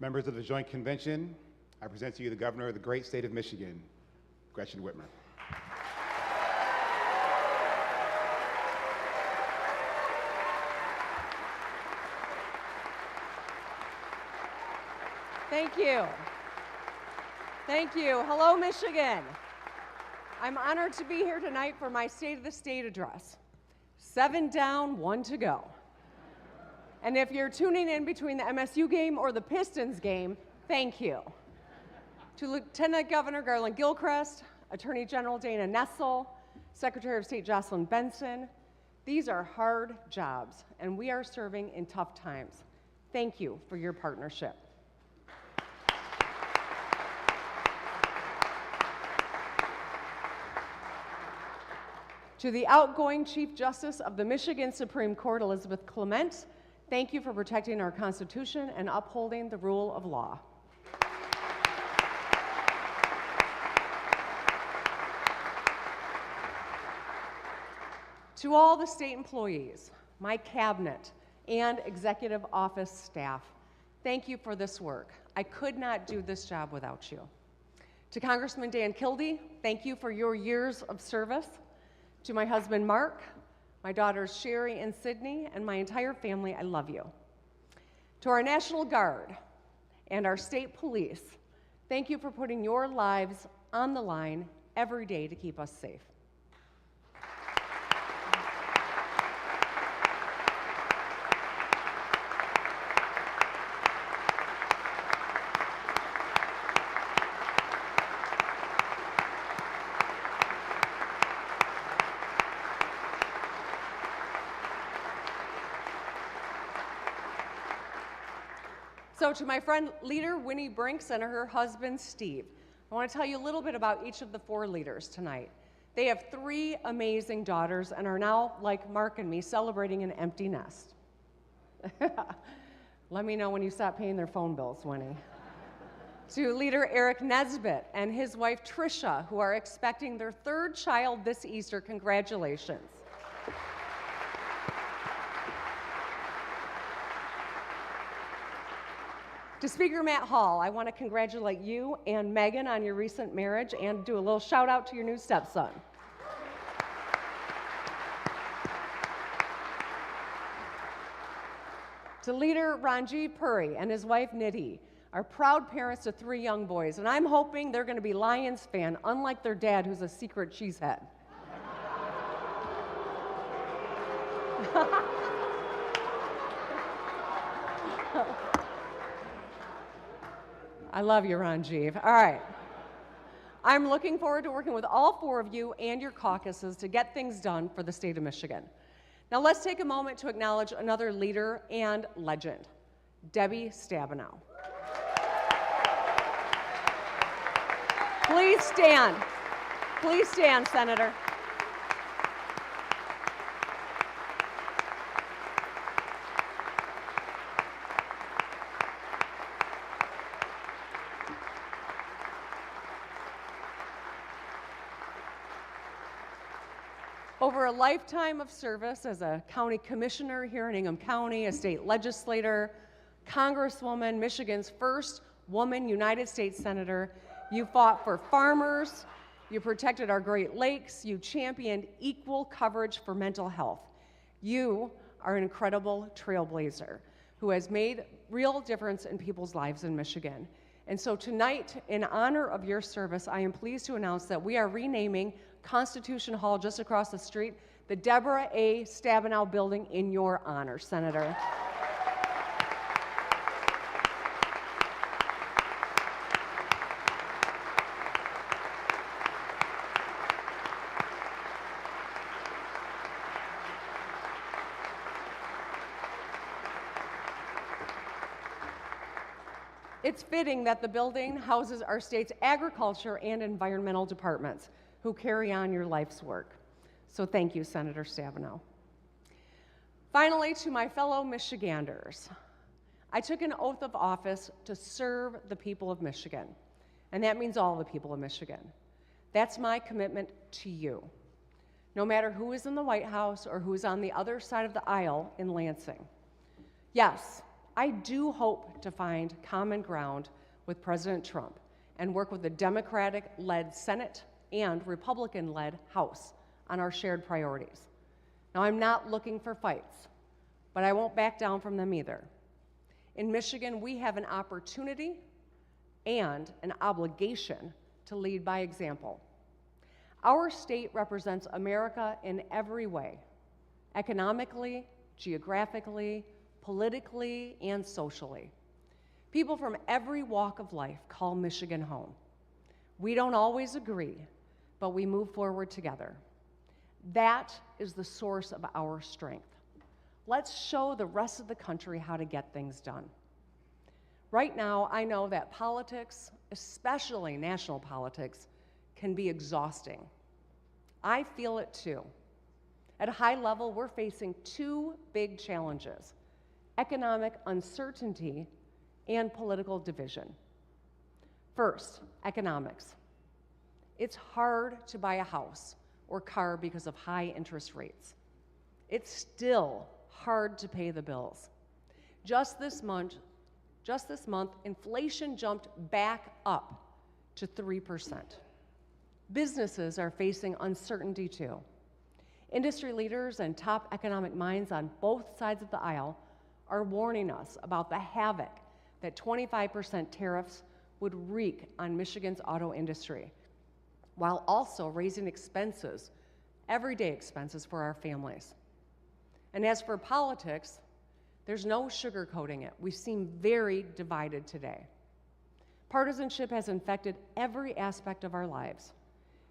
Members of the Joint Convention, I present to you the Governor of the great state of Michigan, Gretchen Whitmer. Thank you. Thank you. Hello, Michigan. I'm honored to be here tonight for my State of the State address. 7 down, 1 to go. And if you're tuning in between the MSU game or the Pistons game, thank you. To Lieutenant Governor Garland Gilchrist, Attorney General Dana Nessel, Secretary of State Jocelyn Benson, these are hard jobs, and we are serving in tough times. Thank you for your partnership. To the outgoing Chief Justice of the Michigan Supreme Court, Elizabeth Clement, thank you for protecting our Constitution and upholding the rule of law. To all the state employees, my cabinet, and executive office staff, thank you for this work. I could not do this job without you. To Congressman Dan Kildee, thank you for your years of service. To my husband, Mark, my daughters, Sherry and Sydney, and my entire family, I love you. To our National Guard and our state police, thank you for putting your lives on the line every day to keep us safe. So to my friend leader, Winnie Brinks, and her husband, Steve, I want to tell you a little bit about each of the 4 leaders tonight. They have 3 amazing daughters and are now, like Mark and me, celebrating an empty nest. Let me know when you stop paying their phone bills, Winnie. To leader Eric Nesbitt and his wife, Tricia, who are expecting their 3rd child this Easter. Congratulations. To Speaker Matt Hall, I want to congratulate you and Megan on your recent marriage and do a little shout out to your new stepson. To Leader Ranjiv Puri and his wife Nidhi, are proud parents to 3 young boys, and I'm hoping they're going to be Lions fan, unlike their dad who's a secret cheesehead. I love you, Ranjiv. All right. I'm looking forward to working with all 4 of you and your caucuses to get things done for the state of Michigan. Now let's take a moment to acknowledge another leader and legend, Debbie Stabenow. Please stand. Please stand, Senator. Over a lifetime of service as a county commissioner here in Ingham County, a state legislator, Congresswoman, Michigan's first woman United States Senator, you fought for farmers, you protected our Great Lakes, you championed equal coverage for mental health. You are an incredible trailblazer who has made real difference in people's lives in Michigan. And so tonight, in honor of your service, I am pleased to announce that we are renaming Constitution Hall just across the street, the Deborah A. Stabenow Building, in your honor, Senator. It's fitting that the building houses our state's agriculture and environmental departments, who carry on your life's work. So thank you, Senator Stabenow. Finally, to my fellow Michiganders, I took an oath of office to serve the people of Michigan, and that means all the people of Michigan. That's my commitment to you, no matter who is in the White House or who is on the other side of the aisle in Lansing. Yes, I do hope to find common ground with President Trump and work with the Democratic-led Senate and Republican-led House on our shared priorities. Now, I'm not looking for fights, but I won't back down from them either. In Michigan, we have an opportunity and an obligation to lead by example. Our state represents America in every way, economically, geographically, politically, and socially. People from every walk of life call Michigan home. We don't always agree, but we move forward together. That is the source of our strength. Let's show the rest of the country how to get things done. Right now, I know that politics, especially national politics, can be exhausting. I feel it too. At a high level, we're facing two big challenges: economic uncertainty and political division. First, economics. It's hard to buy a house or car because of high interest rates. It's still hard to pay the bills. Just this month, inflation jumped back up to 3%. Businesses are facing uncertainty too. Industry leaders and top economic minds on both sides of the aisle are warning us about the havoc that 25% tariffs would wreak on Michigan's auto industry, while also raising expenses, everyday expenses for our families. And as for politics, there's no sugarcoating it. We seem very divided today. Partisanship has infected every aspect of our lives,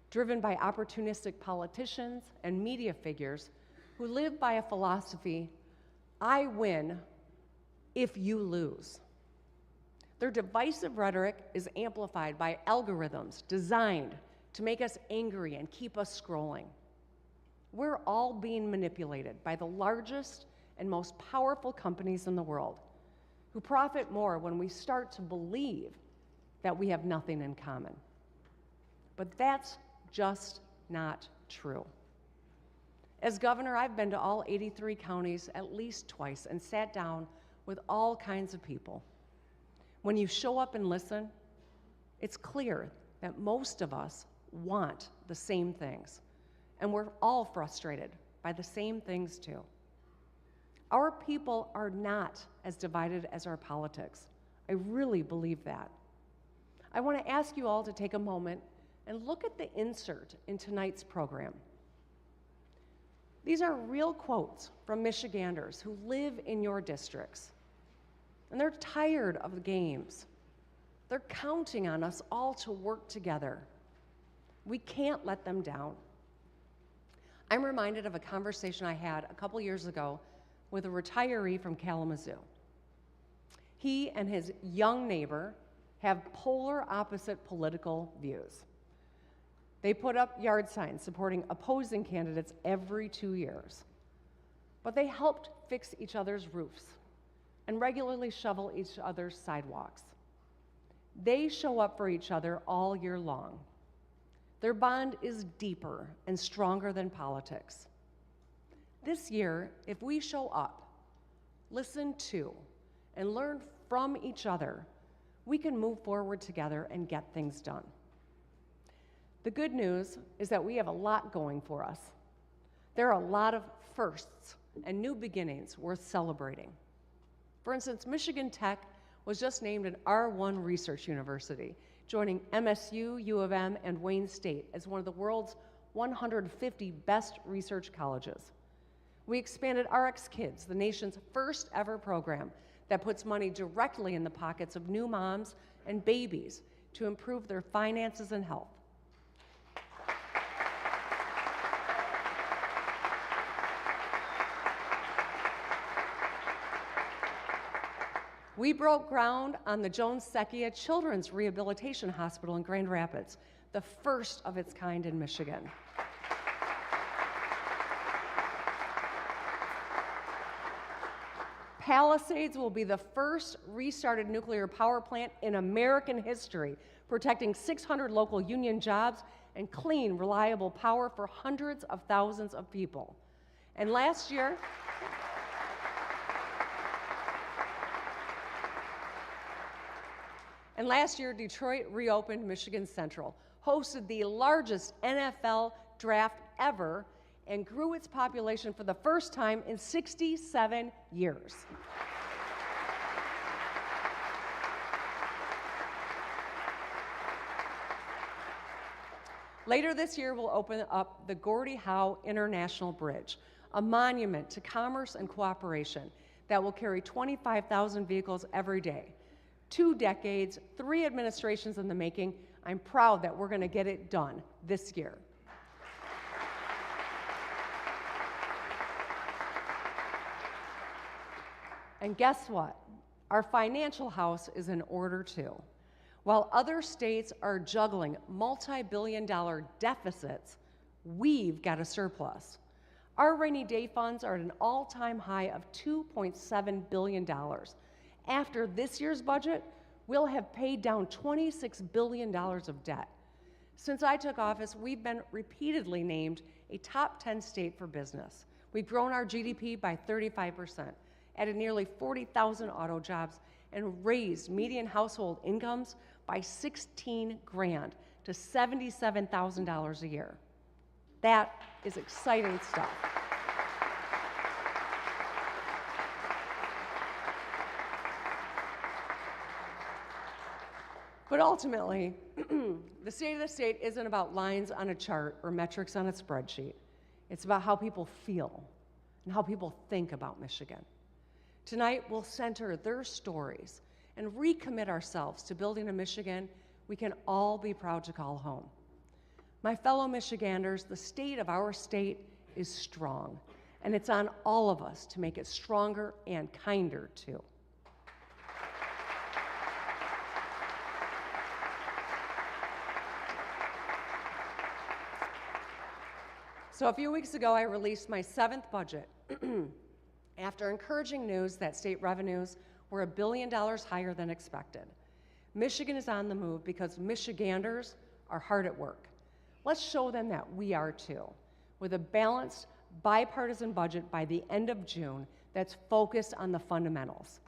driven by opportunistic politicians and media figures who live by a philosophy, I win if you lose. Their divisive rhetoric is amplified by algorithms designed to make us angry and keep us scrolling. We're all being manipulated by the largest and most powerful companies in the world, who profit more when we start to believe that we have nothing in common. But that's just not true. As governor, I've been to all 83 counties at least twice and sat down with all kinds of people. When you show up and listen, it's clear that most of us want the same things, and we're all frustrated by the same things too. Our people are not as divided as our politics. I really believe that. I want to ask you all to take a moment and look at the insert in tonight's program. These are real quotes from Michiganders who live in your districts, and they're tired of the games. They're counting on us all to work together. We can't let them down. I'm reminded of a conversation I had a couple years ago with a retiree from Kalamazoo. He and his young neighbor have polar opposite political views. They put up yard signs supporting opposing candidates every 2 years. But they helped fix each other's roofs and regularly shovel each other's sidewalks. They show up for each other all year long. Their bond is deeper and stronger than politics. This year, if we show up, listen to, and learn from each other, we can move forward together and get things done. The good news is that we have a lot going for us. There are a lot of firsts and new beginnings worth celebrating. For instance, Michigan Tech was just named an R1 research university, joining MSU, U of M, and Wayne State as one of the world's 150 best research colleges. We expanded RX Kids, the nation's first ever program that puts money directly in the pockets of new moms and babies to improve their finances and health. We broke ground on the Jones-Secchia Children's Rehabilitation Hospital in Grand Rapids, the first of its kind in Michigan. Palisades will be the first restarted nuclear power plant in American history, protecting 600 local union jobs and clean, reliable power for hundreds of thousands of people. And last year, And last year, Detroit reopened Michigan Central, hosted the largest NFL draft ever, and grew its population for the first time in 67 years. Later this year, we'll open up the Gordie Howe International Bridge, a monument to commerce and cooperation that will carry 25,000 vehicles every day. 2 decades, 3 administrations in the making. I'm proud that we're going to get it done this year. And guess what? Our financial house is in order too. While other states are juggling multi-billion-dollar deficits, we've got a surplus. Our rainy day funds are at an all-time high of $2.7 billion. After this year's budget, we'll have paid down $26 billion of debt. Since I took office, we've been repeatedly named a top 10 state for business. We've grown our GDP by 35%, added nearly 40,000 auto jobs, and raised median household incomes by 16 grand to $77,000 a year. That is exciting stuff. But ultimately, the state of the state isn't about lines on a chart or metrics on a spreadsheet. It's about how people feel and how people think about Michigan. Tonight, we'll center their stories and recommit ourselves to building a Michigan we can all be proud to call home. My fellow Michiganders, the state of our state is strong, and it's on all of us to make it stronger and kinder too. So a few weeks ago, I released my 7th budget after encouraging news that state revenues were $1 billion higher than expected. Michigan is on the move because Michiganders are hard at work. Let's show them that we are too, with a balanced, bipartisan budget by the end of June that's focused on the fundamentals.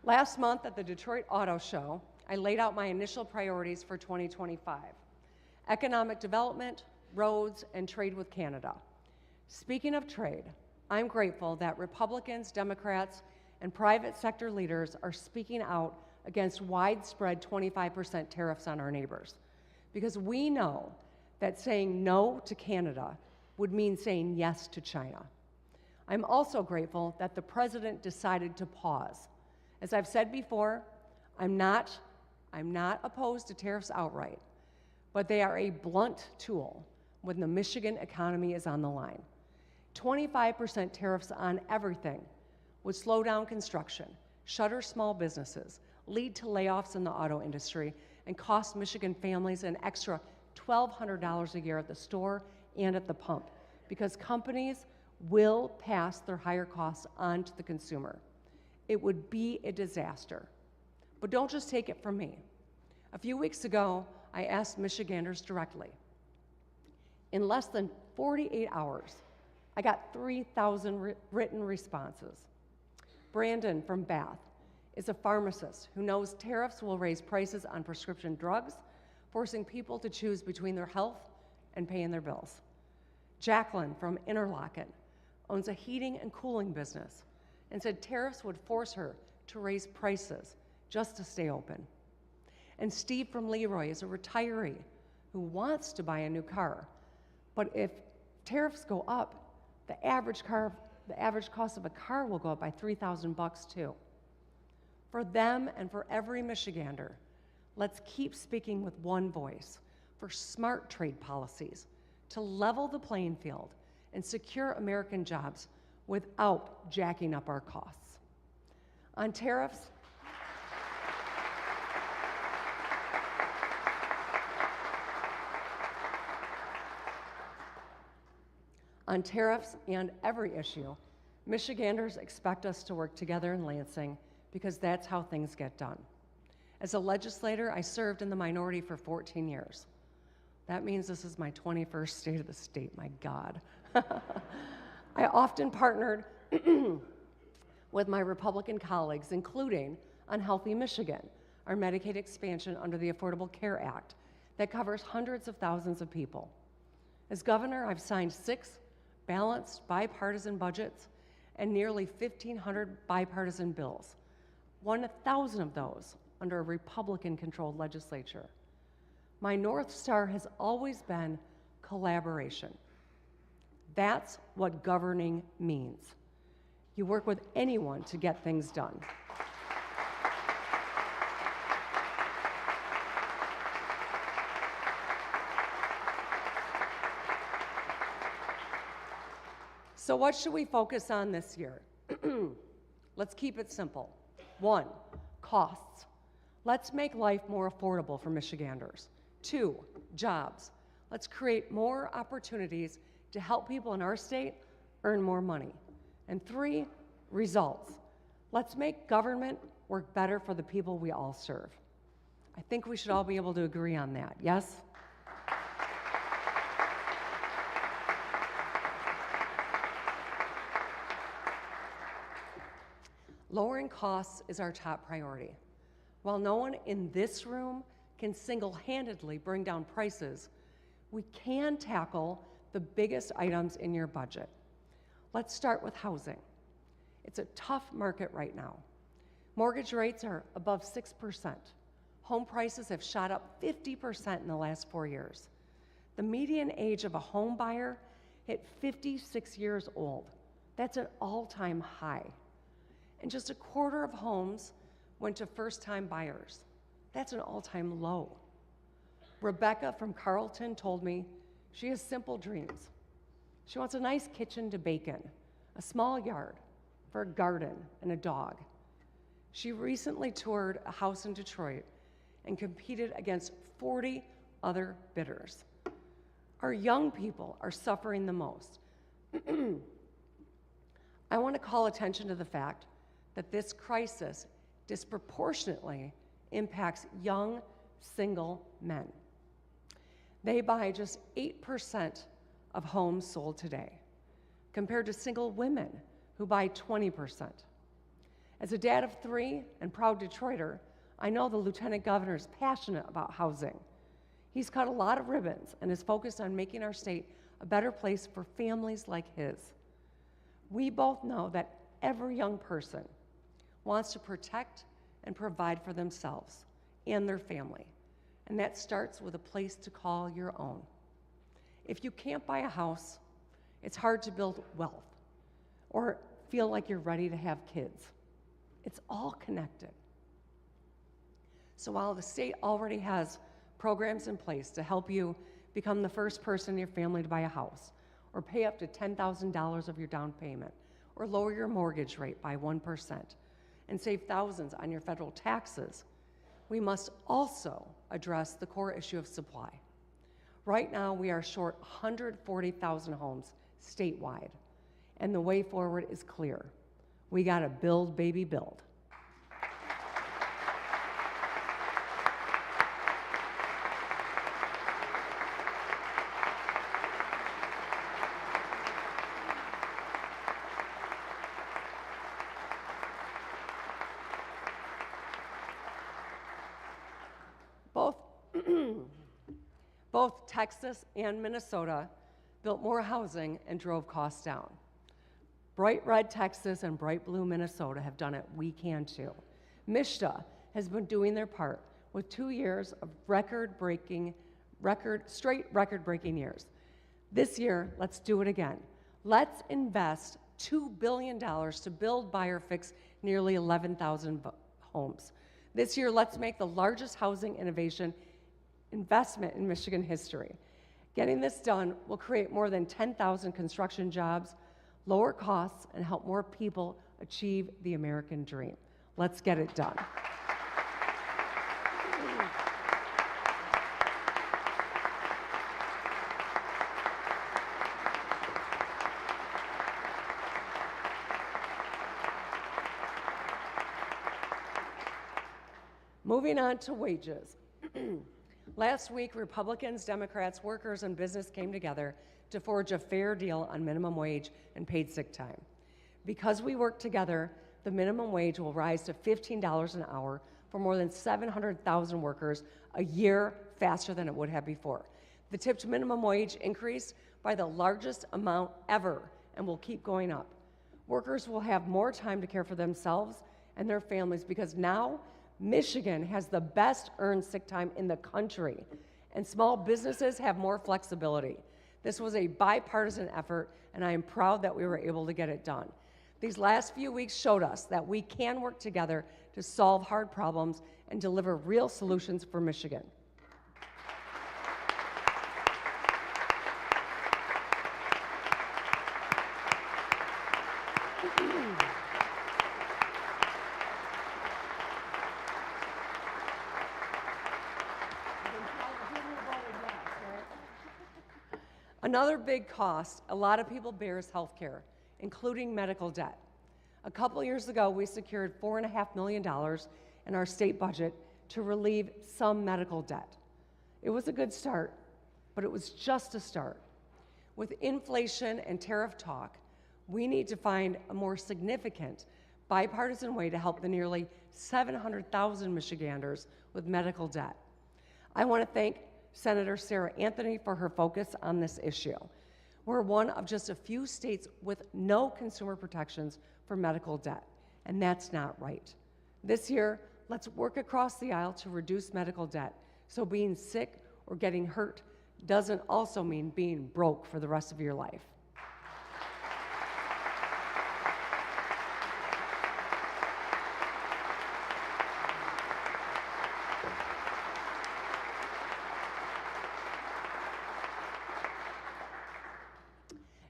Last month at the Detroit Auto Show, I laid out my initial priorities for 2025: economic development, roads, and trade with Canada. Speaking of trade, I'm grateful that Republicans, Democrats, and private sector leaders are speaking out against widespread 25% tariffs on our neighbors, because we know that saying no to Canada would mean saying yes to China. I'm also grateful that the president decided to pause. As I've said before, I'm not opposed to tariffs outright, but they are a blunt tool when the Michigan economy is on the line. 25% tariffs on everything would slow down construction, shutter small businesses, lead to layoffs in the auto industry, and cost Michigan families an extra $1,200 a year at the store and at the pump, because companies will pass their higher costs on to the consumer. It would be a disaster. But don't just take it from me. A few weeks ago, I asked Michiganders directly. In less than 48 hours, I got 3,000 written responses. Brandon from Bath is a pharmacist who knows tariffs will raise prices on prescription drugs, forcing people to choose between their health and paying their bills. Jacqueline from Interlochen owns a heating and cooling business and said tariffs would force her to raise prices just to stay open. And Steve from Leroy is a retiree who wants to buy a new car, but if tariffs go up, the average cost of a car will go up by $3,000 too. For them and for every Michigander, let's keep speaking with one voice for smart trade policies to level the playing field and secure American jobs without jacking up our costs. On tariffs, and every issue, Michiganders expect us to work together in Lansing because that's how things get done. As a legislator, I served in the minority for 14 years. That means this is my 21st state of the state, my God. I often partnered with my Republican colleagues, including on Healthy Michigan, our Medicaid expansion under the Affordable Care Act that covers hundreds of thousands of people. As governor, I've signed 6 balanced bipartisan budgets and nearly 1,500 bipartisan bills, 1,000 of those under a Republican-controlled legislature. My North Star has always been collaboration. That's what governing means. You work with anyone to get things done. So what should we focus on this year? Let's keep it simple. 1, costs. Let's make life more affordable for Michiganders. 2, jobs. Let's create more opportunities to help people in our state earn more money. And 3, results. Let's make government work better for the people we all serve. I think we should all be able to agree on that, yes? Lowering costs is our top priority. While no one in this room can single-handedly bring down prices, we can tackle the biggest items in your budget. Let's start with housing. It's a tough market right now. Mortgage rates are above 6%. Home prices have shot up 50% in the last 4 years. The median age of a home buyer hit 56 years old. That's an all-time high. And just a quarter of homes went to first-time buyers. That's an all-time low. Rebecca from Carlton told me she has simple dreams. She wants a nice kitchen to bake in, a small yard for a garden and a dog. She recently toured a house in Detroit and competed against 40 other bidders. Our young people are suffering the most. I want to call attention to the fact that this crisis disproportionately impacts young, single men. They buy just 8% of homes sold today, compared to single women who buy 20%. As a dad of 3 and proud Detroiter, I know the Lieutenant Governor is passionate about housing. He's cut a lot of ribbons and is focused on making our state a better place for families like his. We both know that every young person wants to protect and provide for themselves and their family, and that starts with a place to call your own. If you can't buy a house, it's hard to build wealth or feel like you're ready to have kids. It's all connected. So while the state already has programs in place to help you become the first person in your family to buy a house, or pay up to $10,000 of your down payment, or lower your mortgage rate by 1%, and save thousands on your federal taxes, we must also address the core issue of supply. Right now, we are short 140,000 homes statewide, and the way forward is clear. We gotta build, baby, build. Both Texas and Minnesota built more housing and drove costs down. Bright red Texas and bright blue Minnesota have done it. We can too. MISTA has been doing their part with 2 years of record-breaking years. This year, let's do it again. Let's invest $2 billion to build, buy, or fix nearly 11,000 homes. This year, let's make the largest housing innovation investment in Michigan history. Getting this done will create more than 10,000 construction jobs, lower costs, and help more people achieve the American dream. Let's get it done. Moving on to wages. Last week, Republicans, Democrats, workers, and business came together to forge a fair deal on minimum wage and paid sick time. Because we work together, the minimum wage will rise to $15 an hour for more than 700,000 workers a year faster than it would have before. The tipped minimum wage increased by the largest amount ever and will keep going up. Workers will have more time to care for themselves and their families because now Michigan has the best earned sick time in the country, and small businesses have more flexibility. This was a bipartisan effort, and I am proud that we were able to get it done. These last few weeks showed us that we can work together to solve hard problems and deliver real solutions for Michigan. Another big cost a lot of people bear is health care, including medical debt. A couple years ago, we secured $4.5 million in our state budget to relieve some medical debt. It was a good start, but it was just a start. With inflation and tariff talk, we need to find a more significant bipartisan way to help the nearly 700,000 Michiganders with medical debt. I want to thank Senator Sarah Anthony for her focus on this issue. We're one of just a few states with no consumer protections for medical debt, and that's not right. This year, let's work across the aisle to reduce medical debt so being sick or getting hurt doesn't also mean being broke for the rest of your life.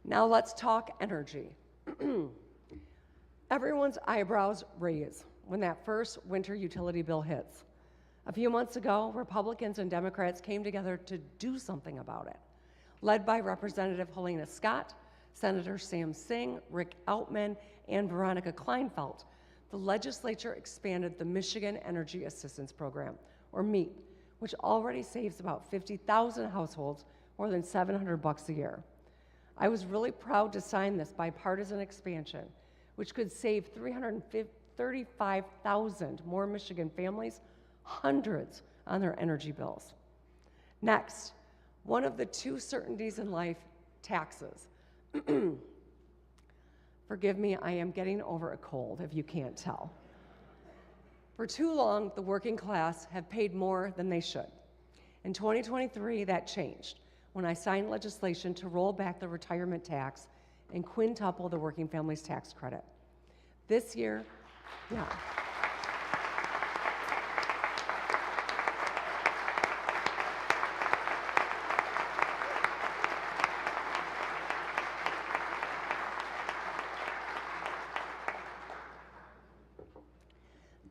Now let's talk energy. Everyone's eyebrows raise when that first winter utility bill hits. A few months ago, Republicans and Democrats came together to do something about it. Led by Representative Helena Scott, Senator Sam Singh, Rick Outman, and Veronica Kleinfeld, the legislature expanded the Michigan Energy Assistance Program, or MEAP, which already saves about 50,000 households more than $700 a year. I was really proud to sign this bipartisan expansion, which could save 335,000 more Michigan families hundreds on their energy bills. Next, one of the two certainties in life, taxes. Forgive me, I am getting over a cold, if you can't tell. For too long, the working class have paid more than they should. In 2023, that changed when I signed legislation to roll back the retirement tax and quintuple the working families tax credit. This year,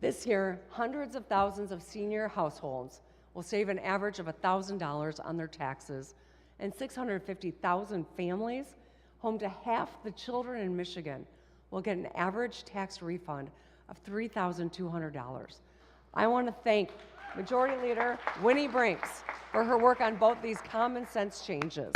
This year, hundreds of thousands of senior households will save an average of $1,000 on their taxes, and 650,000 families, home to half the children in Michigan, will get an average tax refund of $3,200. I want to thank Majority Leader Winnie Brinks for her work on both these common sense changes.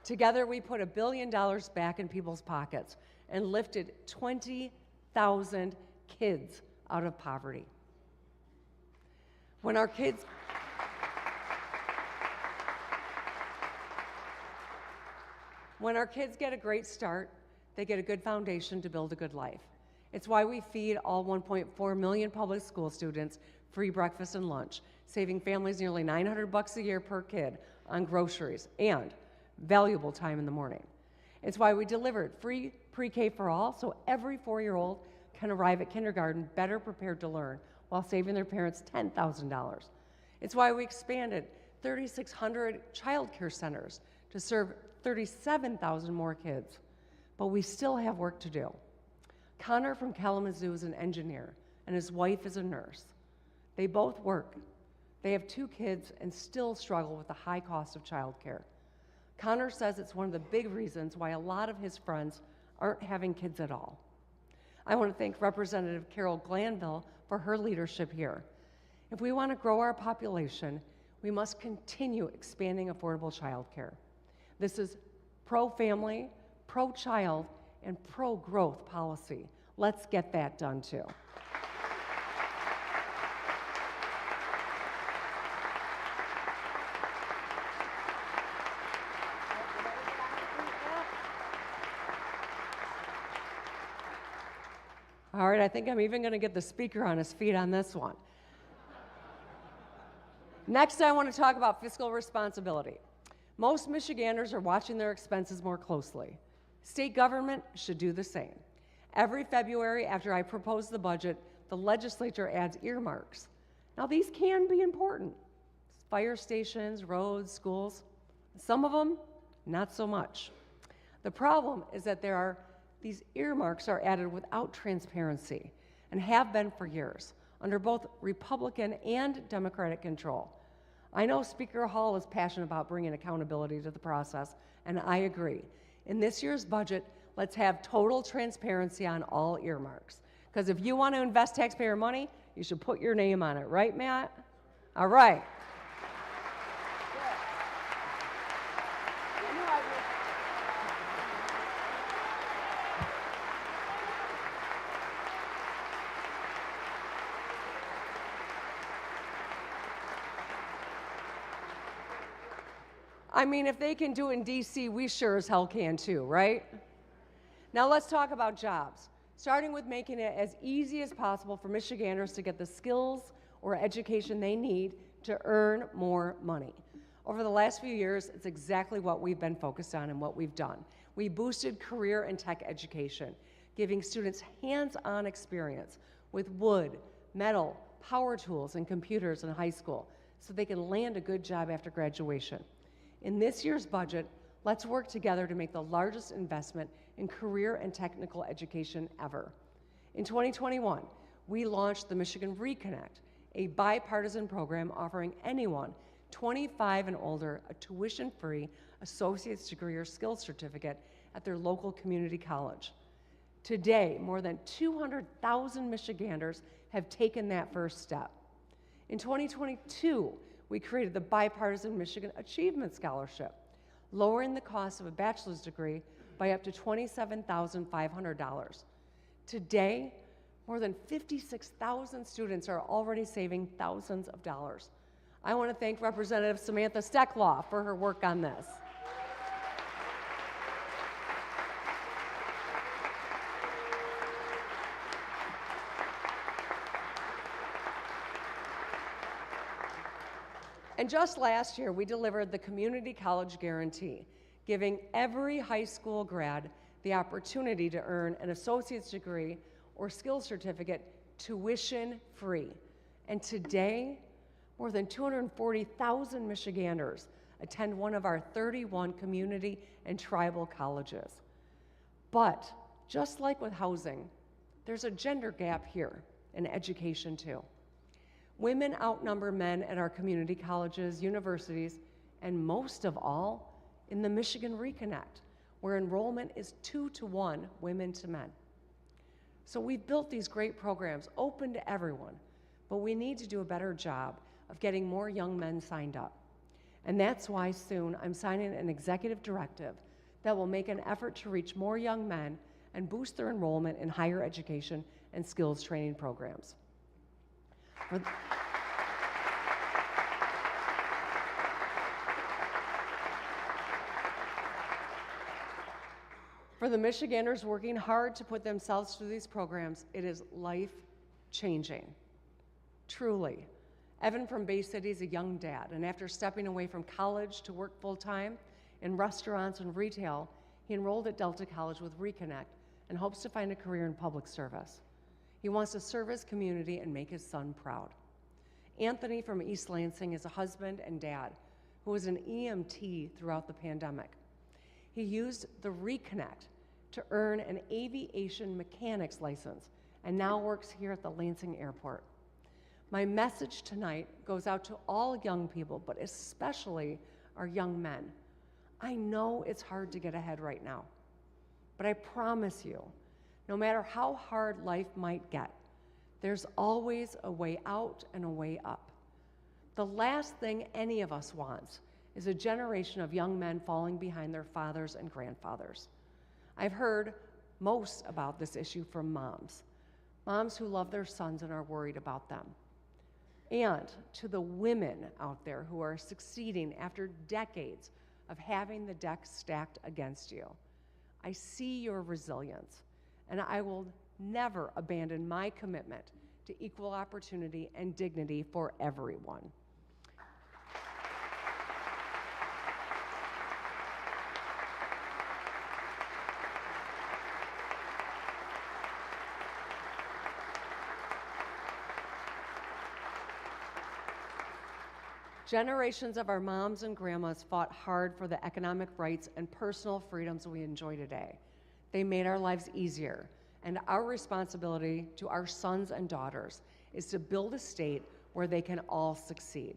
Together, we put $1 billion back in people's pockets and lifted 20,000 kids out of poverty. When our kids get a great start, they get a good foundation to build a good life. It's why we feed all 1.4 million public school students free breakfast and lunch, saving families nearly $900 a year per kid on groceries and valuable time in the morning. It's why we delivered free pre-K for all, so every 4-year-old can arrive at kindergarten better prepared to learn while saving their parents $10,000. It's why we expanded 3,600 child care centers to serve 37,000 more kids. But we still have work to do. Connor from Kalamazoo is an engineer, and his wife is a nurse. They both work They have 2 kids and still struggle with the high cost of childcare. Connor says it's one of the big reasons why a lot of his friends aren't having kids at all. I want to thank Representative Carol Glanville for her leadership here. If we want to grow our population, we must continue expanding affordable childcare. This is pro-family, pro-child, and pro-growth policy. Let's get that done too. All right, I think I'm even going to get the speaker on his feet on this one. Next, I want to talk about fiscal responsibility. Most Michiganders are watching their expenses more closely. State government should do the same. Every February, after I propose the budget, the legislature adds earmarks. Now, these can be important. Fire stations, roads, schools. Some of them, not so much. The problem is that these earmarks are added without transparency and have been for years, under both Republican and Democratic control. I know Speaker Hall is passionate about bringing accountability to the process, and I agree. In this year's budget, let's have total transparency on all earmarks. Because if you want to invest taxpayer money, you should put your name on it, right, Matt? All right. I mean, if they can do it in DC, we sure as hell can too, right? Now let's talk about jobs, starting with making it as easy as possible for Michiganders to get the skills or education they need to earn more money. Over the last few years, it's exactly what we've been focused on and what we've done. We boosted career and tech education, giving students hands-on experience with wood, metal, power tools, and computers in high school so they can land a good job after graduation. In this year's budget, let's work together to make the largest investment in career and technical education ever. In 2021, we launched the Michigan Reconnect, a bipartisan program offering anyone 25 and older a tuition-free associate's degree or skills certificate at their local community college. Today, more than 200,000 Michiganders have taken that first step. In 2022, we created the bipartisan Michigan Achievement Scholarship, lowering the cost of a bachelor's degree by up to $27,500. Today, more than 56,000 students are already saving thousands of dollars. I want to thank Representative Samantha Stecklaw for her work on this. And just last year, we delivered the Community College Guarantee, giving every high school grad the opportunity to earn an associate's degree or skills certificate tuition-free. And today, more than 240,000 Michiganders attend one of our 31 community and tribal colleges. But just like with housing, there's a gender gap here in education too. Women outnumber men at our community colleges, universities, and most of all, in the Michigan Reconnect, where enrollment is 2-to-1 women to men. So we've built these great programs open to everyone, but we need to do a better job of getting more young men signed up. And that's why soon I'm signing an executive directive that will make an effort to reach more young men and boost their enrollment in higher education and skills training programs. For the Michiganders working hard to put themselves through these programs, it is life-changing, truly. Evan from Bay City is a young dad, and after stepping away from college to work full-time in restaurants and retail, he enrolled at Delta College with Reconnect and hopes to find a career in public service. He wants to serve his community and make his son proud. Anthony from East Lansing is a husband and dad who was an EMT throughout the pandemic. He used the Reconnect to earn an aviation mechanics license and now works here at the Lansing Airport. My message tonight goes out to all young people, but especially our young men. I know it's hard to get ahead right now, but I promise you, no matter how hard life might get, there's always a way out and a way up. The last thing any of us wants is a generation of young men falling behind their fathers and grandfathers. I've heard most about this issue from moms who love their sons and are worried about them. And to the women out there who are succeeding after decades of having the deck stacked against you, I see your resilience, and I will never abandon my commitment to equal opportunity and dignity for everyone. Generations of our moms and grandmas fought hard for the economic rights and personal freedoms we enjoy today. They made our lives easier, and our responsibility to our sons and daughters is to build a state where they can all succeed.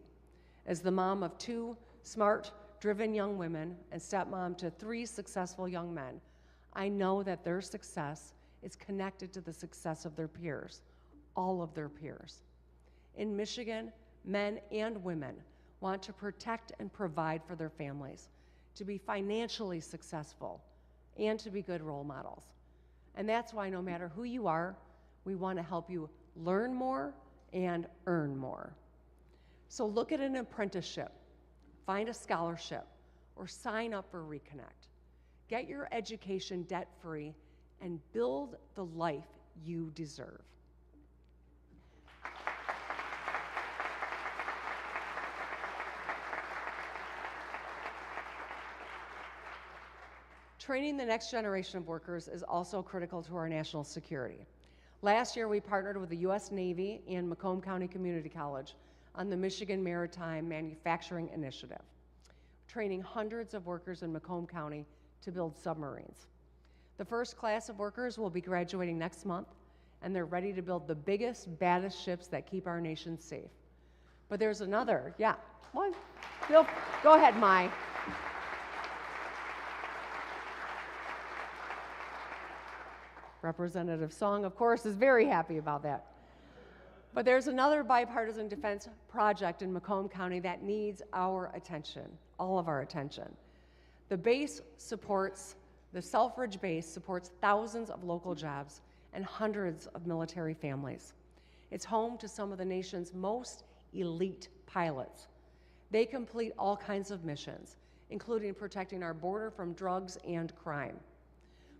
As the mom of 2 smart, driven young women and stepmom to 3 successful young men, I know that their success is connected to the success of their peers, all of their peers. In Michigan, men and women want to protect and provide for their families, to be financially successful, and to be good role models. And that's why no matter who you are, we want to help you learn more and earn more. So look at an apprenticeship, find a scholarship, or sign up for Reconnect. Get your education debt-free and build the life you deserve. Training the next generation of workers is also critical to our national security. Last year, we partnered with the U.S. Navy and Macomb County Community College on the Michigan Maritime Manufacturing Initiative, training hundreds of workers in Macomb County to build submarines. The first class of workers will be graduating next month, and they're ready to build the biggest, baddest ships that keep our nation safe. But there's another, go ahead, Mai. Representative Song, of course, is very happy about that. But there's another bipartisan defense project in Macomb County that needs our attention, all of our attention. The Selfridge base supports thousands of local jobs and hundreds of military families. It's home to some of the nation's most elite pilots. They complete all kinds of missions, including protecting our border from drugs and crime.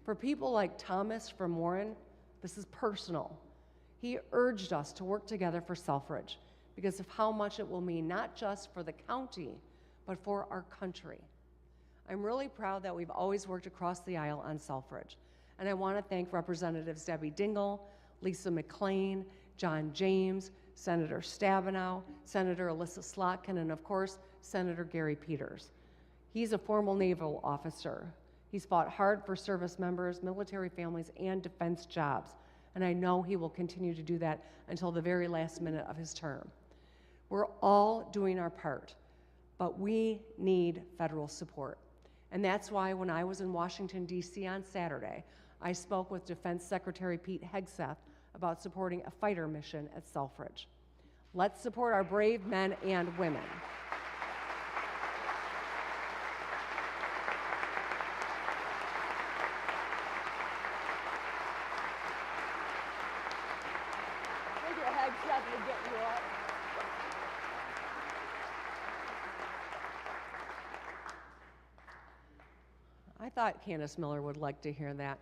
For people like Thomas from Warren, this is personal. He urged us to work together for Selfridge because of how much it will mean not just for the county, but for our country. I'm really proud that we've always worked across the aisle on Selfridge, and I want to thank Representatives Debbie Dingell, Lisa McClain, John James, Senator Stabenow, Senator Alyssa Slotkin, and of course, Senator Gary Peters. He's a former naval officer. He's fought hard for service members, military families, and defense jobs, and I know he will continue to do that until the very last minute of his term. We're all doing our part, but we need federal support. And that's why when I was in Washington, D.C. on Saturday, I spoke with Defense Secretary Pete Hegseth about supporting a fighter mission at Selfridge. Let's support our brave men and women. I thought Candace Miller would like to hear that.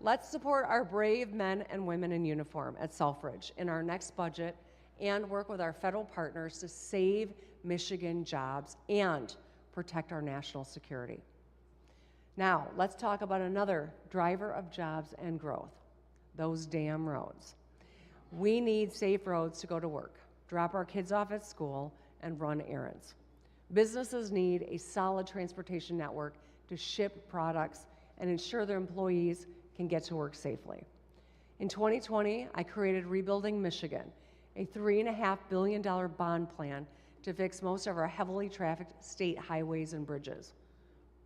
Let's support our brave men and women in uniform at Selfridge in our next budget and work with our federal partners to save Michigan jobs and protect our national security. Now, let's talk about another driver of jobs and growth, those damn roads. We need safe roads to go to work, drop our kids off at school, and run errands. Businesses need a solid transportation network to ship products and ensure their employees can get to work safely. In 2020, I created Rebuilding Michigan, a $3.5 billion bond plan to fix most of our heavily trafficked state highways and bridges.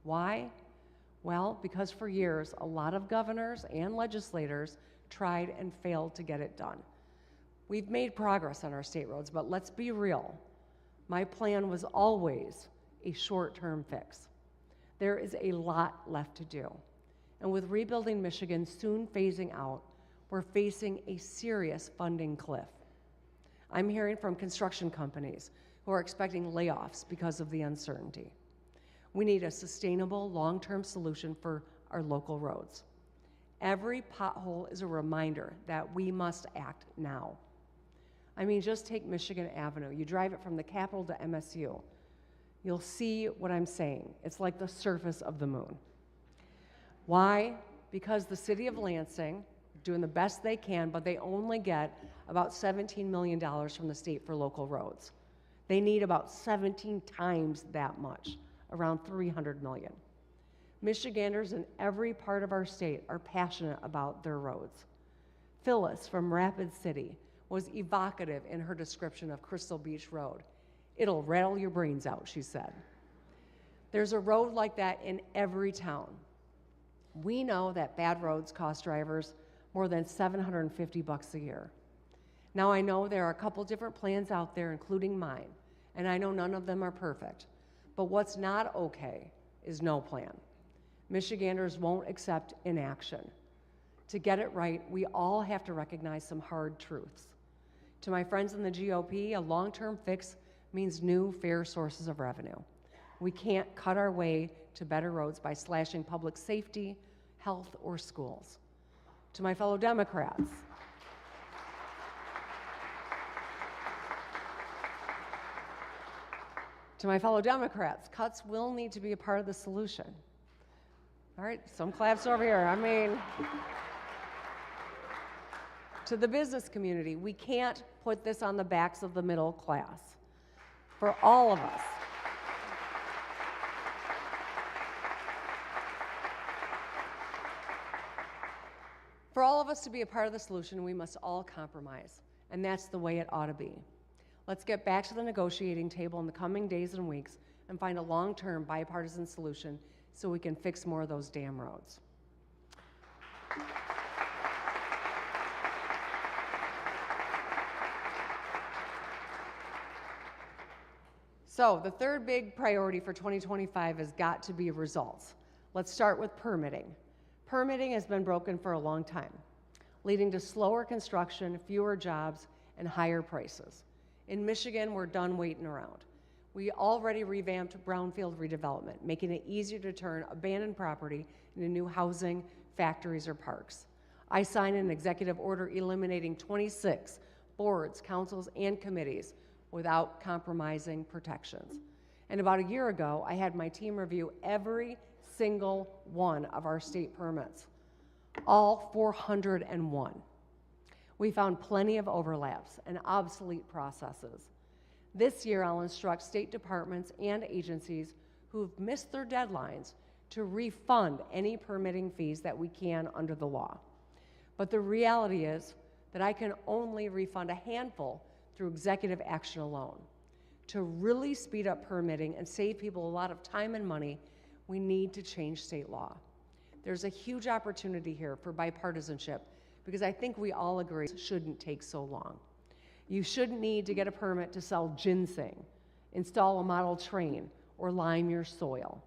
Why? Well, because for years, a lot of governors and legislators tried and failed to get it done. We've made progress on our state roads, but let's be real. My plan was always a short-term fix. There is a lot left to do. And with Rebuilding Michigan soon phasing out, we're facing a serious funding cliff. I'm hearing from construction companies who are expecting layoffs because of the uncertainty. We need a sustainable, long-term solution for our local roads. Every pothole is a reminder that we must act now. I mean, just take Michigan Avenue. You drive it from the Capitol to MSU. You'll see what I'm saying. It's like the surface of the moon. Why? Because the city of Lansing, doing the best they can, but they only get about $17 million from the state for local roads. They need about 17 times that much, around $300 million. Michiganders in every part of our state are passionate about their roads. Phyllis from Rapid City was evocative in her description of Crystal Beach Road. It'll rattle your brains out, she said. There's a road like that in every town. We know that bad roads cost drivers more than $750 a year. Now, I know there are a couple different plans out there, including mine, and I know none of them are perfect. But what's not okay is no plan. Michiganders won't accept inaction. To get it right, we all have to recognize some hard truths. To my friends in the GOP, a long-term fix means new, fair sources of revenue. We can't cut our way to better roads by slashing public safety, health, or schools. To my fellow Democrats, cuts will need to be a part of the solution. All right, some claps over here. I mean, to the business community, we can't put this on the backs of the middle class. For all of us, to be a part of the solution, we must all compromise, and that's the way it ought to be. Let's get back to the negotiating table in the coming days and weeks and find a long-term bipartisan solution so we can fix more of those damn roads. So the third big priority for 2025 has got to be results. Let's start with permitting. Permitting has been broken for a long time, leading to slower construction, fewer jobs, and higher prices. In Michigan, we're done waiting around. We already revamped brownfield redevelopment, making it easier to turn abandoned property into new housing, factories, or parks. I signed an executive order eliminating 26 boards, councils, and committees without compromising protections. And about a year ago, I had my team review every single one of our state permits, all 401. We found plenty of overlaps and obsolete processes. This year, I'll instruct state departments and agencies who've missed their deadlines to refund any permitting fees that we can under the law. But the reality is that I can only refund a handful through executive action alone. To really speed up permitting and save people a lot of time and money, we need to change state law. There's a huge opportunity here for bipartisanship because I think we all agree it shouldn't take so long. You shouldn't need to get a permit to sell ginseng, install a model train, or lime your soil.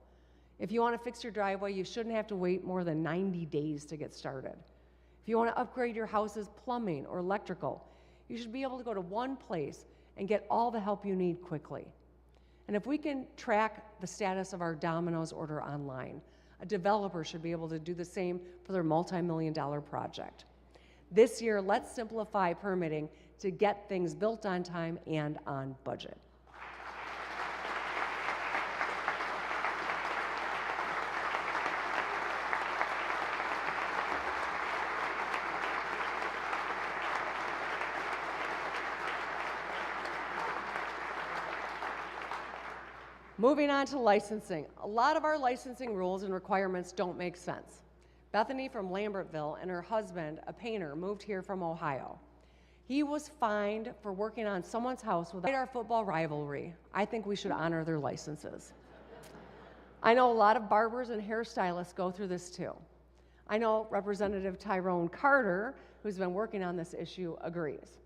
If you want to fix your driveway, you shouldn't have to wait more than 90 days to get started. If you want to upgrade your house's plumbing or electrical, you should be able to go to one place and get all the help you need quickly. And if we can track the status of our Domino's order online, a developer should be able to do the same for their multi-million-dollar project. This year, let's simplify permitting to get things built on time and on budget. Moving on to licensing. A lot of our licensing rules and requirements don't make sense. Bethany from Lambertville and her husband, a painter, moved here from Ohio. He was fined for working on someone's house without our football rivalry. I think we should honor their licenses. I know a lot of barbers and hairstylists go through this too. I know Representative Tyrone Carter, who's been working on this issue, agrees.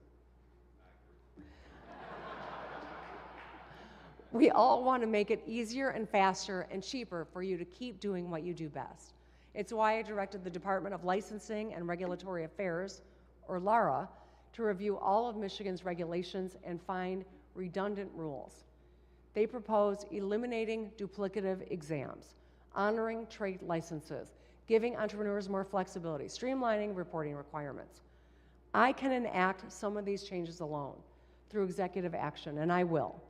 We all want to make it easier and faster and cheaper for you to keep doing what you do best. It's why I directed the Department of Licensing and Regulatory Affairs, or LARA, to review all of Michigan's regulations and find redundant rules. They proposed eliminating duplicative exams, honoring trade licenses, giving entrepreneurs more flexibility, streamlining reporting requirements. I can enact some of these changes alone through executive action, and I will,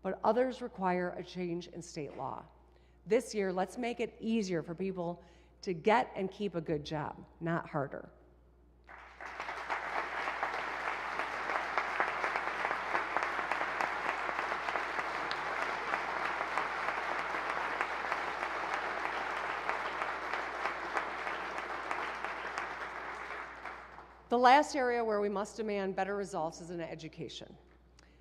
but others require a change in state law. This year, let's make it easier for people to get and keep a good job, not harder. The last area where we must demand better results is in education.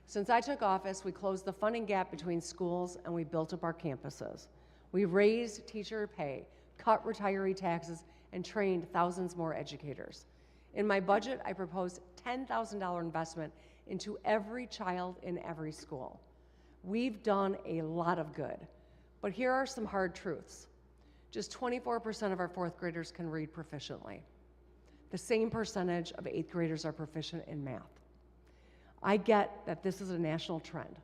Since I took office, we closed the funding gap between schools and we built up our campuses. We raised teacher pay, cut retiree taxes, and trained thousands more educators. In my budget, I proposed $10,000 investment into every child in every school. We've done a lot of good, but here are some hard truths. Just 24% of our fourth graders can read proficiently. The same percentage of eighth graders are proficient in math. I get that this is a national trend,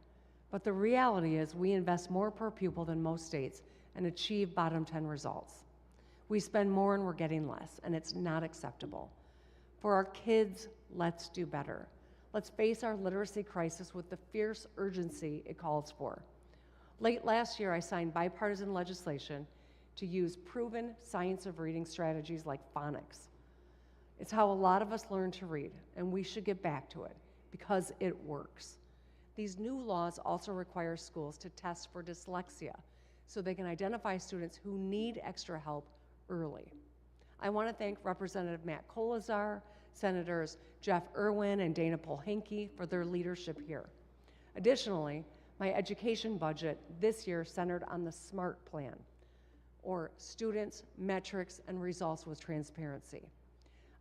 but the reality is we invest more per pupil than most states and achieve bottom 10 results. We spend more and we're getting less, and it's not acceptable. For our kids, let's do better. Let's face our literacy crisis with the fierce urgency it calls for. Late last year, I signed bipartisan legislation to use proven science of reading strategies like phonics. It's how a lot of us learn to read, and we should get back to it because it works. These new laws also require schools to test for dyslexia so they can identify students who need extra help early. I want to thank Representative Matt Kolazar, Senators Jeff Irwin and Dana Polhinke for their leadership here. Additionally, my education budget this year centered on the SMART plan, or students, metrics, and results with transparency.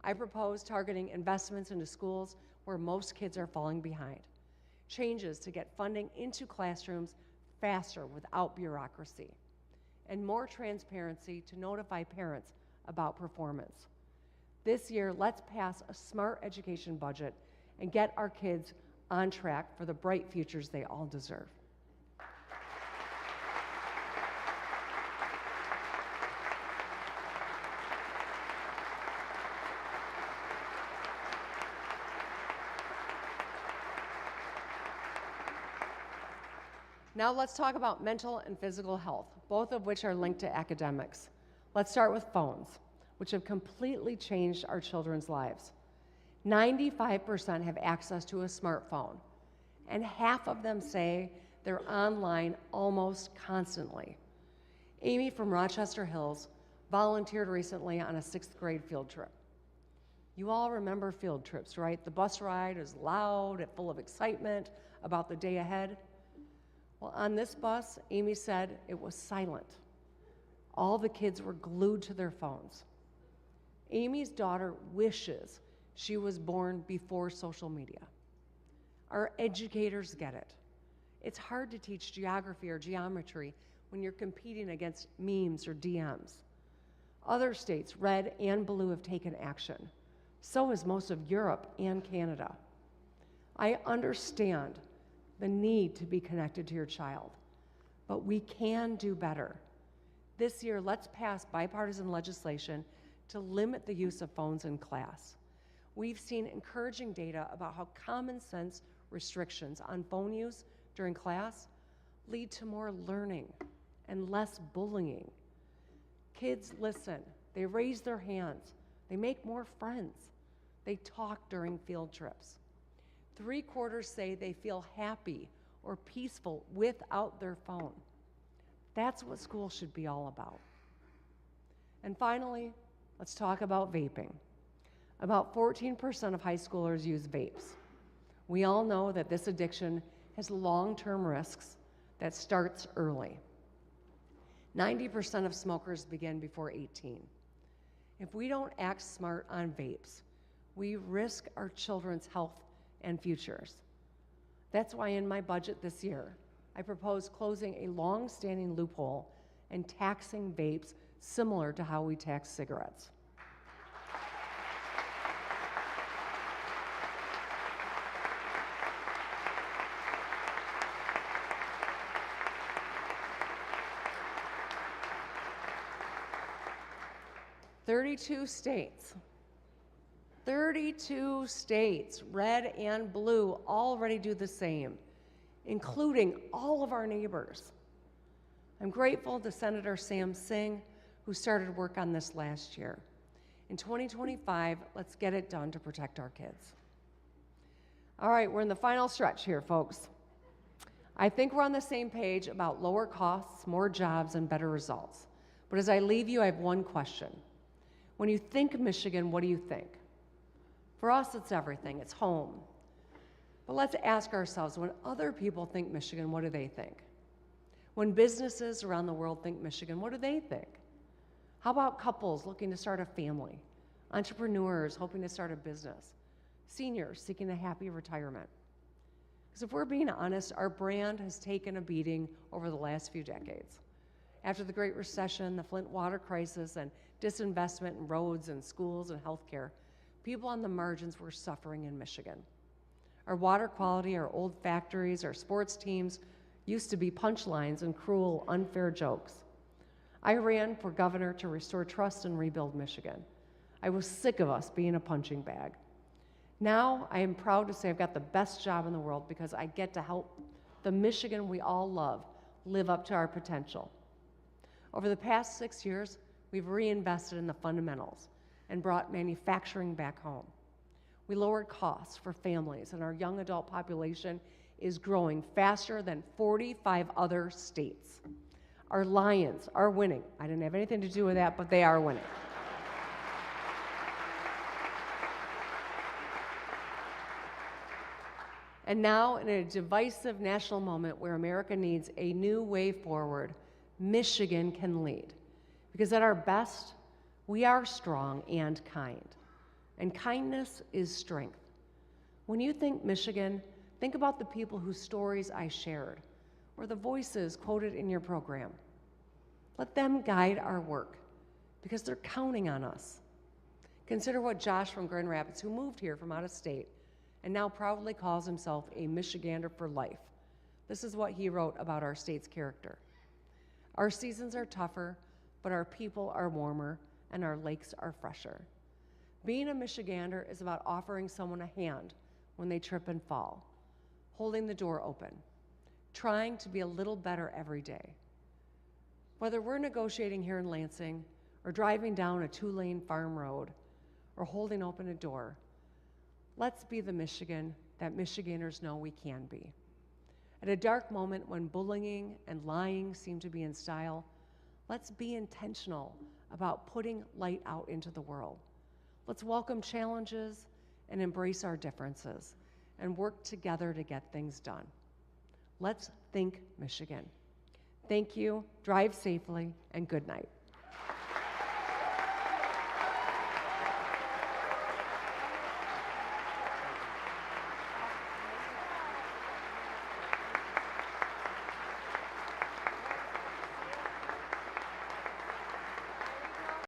I propose targeting investments into schools where most kids are falling behind, changes to get funding into classrooms faster without bureaucracy, and more transparency to notify parents about performance. This year, let's pass a smart education budget and get our kids on track for the bright futures they all deserve. Now let's talk about mental and physical health, both of which are linked to academics. Let's start with phones, which have completely changed our children's lives. 95% have access to a smartphone, and half of them say they're online almost constantly. Amy from Rochester Hills volunteered recently on a 6th grade field trip. You all remember field trips, right? The bus ride is loud and full of excitement about the day ahead. Well, on this bus, Amy said it was silent. All the kids were glued to their phones. Amy's daughter wishes she was born before social media. Our educators get it. It's hard to teach geography or geometry when you're competing against memes or DMs. Other states, red and blue, have taken action. So has most of Europe and Canada. I understand the need to be connected to your child, but we can do better. This year, let's pass bipartisan legislation to limit the use of phones in class. We've seen encouraging data about how common sense restrictions on phone use during class lead to more learning and less bullying. Kids listen, they raise their hands, they make more friends, they talk during field trips. 3/4 say they feel happy or peaceful without their phone. That's what school should be all about. And finally, let's talk about vaping. About 14% of high schoolers use vapes. We all know that this addiction has long-term risks that starts early. 90% of smokers begin before 18. If we don't act smart on vapes, we risk our children's health and futures. That's why in my budget this year, I propose closing a long-standing loophole and taxing vapes similar to how we tax cigarettes. Thirty-two states, red and blue, already do the same, including all of our neighbors. I'm grateful to Senator Sam Singh, who started work on this last year. In 2025, let's get it done to protect our kids. All right, we're in the final stretch here, folks. I think we're on the same page about lower costs, more jobs, and better results. But as I leave you, I have one question. When you think Michigan, what do you think? For us, it's everything. It's home. But let's ask ourselves, when other people think Michigan, what do they think? When businesses around the world think Michigan, what do they think? How about couples looking to start a family? Entrepreneurs hoping to start a business? Seniors seeking a happy retirement? Because if we're being honest, our brand has taken a beating over the last few decades. After the Great Recession, the Flint water crisis, and disinvestment in roads and schools and healthcare, people on the margins were suffering in Michigan. Our water quality, our old factories, our sports teams used to be punchlines and cruel, unfair jokes. I ran for governor to restore trust and rebuild Michigan. I was sick of us being a punching bag. Now I am proud to say I've got the best job in the world because I get to help the Michigan we all love live up to our potential. Over the past 6 years, we've reinvested in the fundamentals and brought manufacturing back home. We lowered costs for families, and our young adult population is growing faster than 45 other states. Our Lions are winning. I didn't have anything to do with that, but they are winning. And now, in a divisive national moment where America needs a new way forward, Michigan can lead. Because at our best, we are strong and kind. And kindness is strength. When you think Michigan, think about the people whose stories I shared, or the voices quoted in your program. Let them guide our work, because they're counting on us. Consider what Josh from Grand Rapids, who moved here from out of state, and now proudly calls himself a Michigander for life. This is what he wrote about our state's character. Our seasons are tougher, but our people are warmer, and our lakes are fresher. Being a Michigander is about offering someone a hand when they trip and fall, holding the door open, trying to be a little better every day. Whether we're negotiating here in Lansing, or driving down a 2-lane farm road, or holding open a door, let's be the Michigan that Michiganders know we can be. At a dark moment when bullying and lying seem to be in style, let's be intentional about putting light out into the world. Let's welcome challenges and embrace our differences and work together to get things done. Let's think Michigan. Thank you, drive safely, and good night.